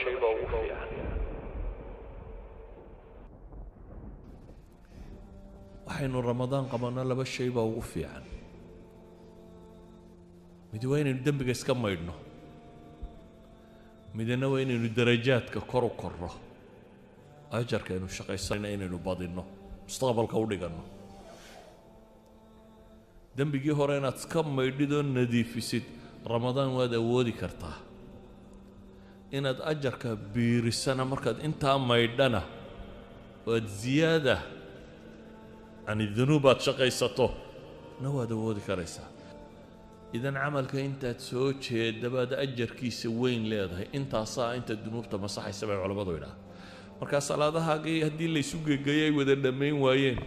shay baa ugu fiican waxaynu ramadaan qabanno laba shay baa ugu fiican mid waa inaynu dembiga iska maydhno midna waa inaynu darajaadka kor u korno ajarkaynu shaqaysanayna inaynu badinno mustaqbalka u dhiganno dembigii hore inaad iska maydhidoo nadiifisid ramadaan waad awoodi kartaa inaad ajarka biirisana markaad intaa maydhana waad ziyaada yani dunuubaad shaqaysato na waad awoodi karaysaa idan camalka intaad soo jeedabaad ajarkiisa weyn leedahay intaasaa inta dunuubta masaxaysa bay culamadu yidhaah markaa salaadahaagii haddii laysu gegeeyay ay wada dhammayn waayeen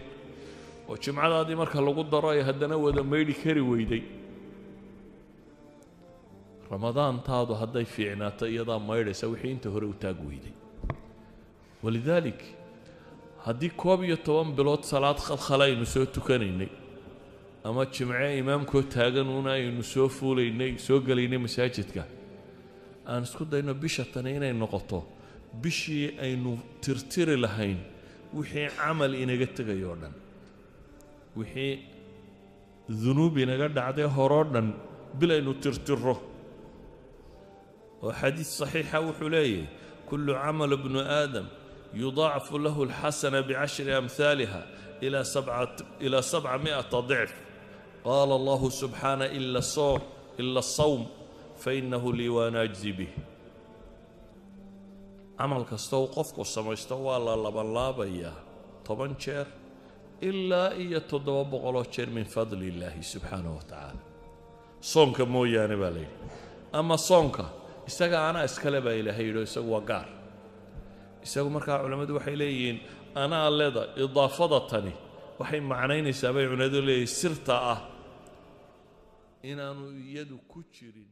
oo jimcadaadii marka lagu daro ay haddana wada maydhi kari weyday ramadaantaadu hadday fiicnaato iyadaa maydhaysa wixii inta hore u taag weyday walidaalik haddii 11 bilood salaad khalkhal aynu soo tukanaynay ama jimce imaamkoo taagan una aynu soo fuulaynay soo galaynay masaajidka aan isku dayno bisha tan inay noqoto bishii aynu tirtiri lahayn wixii camal inaga tegayo dhan wixii dunuub inaga dhacday horoo dhan bil aynu tirtiro وحديث صحيح وحليه كل عمل ابن آدم يضاعف له الحسنة ب10 أمثالها إلى 700 ضعف قال الله سبحانه إلا الصوم فإنه لي وأنا أجزي به عمل كستو قفك السمايستو الله لبلا بيا طبعا شير إلا إيا تدوب الله شير من فضل الله سبحانه وتعالى صونك مو يعني بالي أما صونك isaga ana iskale baa ilaahay yidhi isagu waa gaar isagu markaa culimadu waxay leeyihiin ana allada idaafada tani waxay macnaynaysaa bay culimadu leeyihiin sirta ah inaanu iyadu ku jirin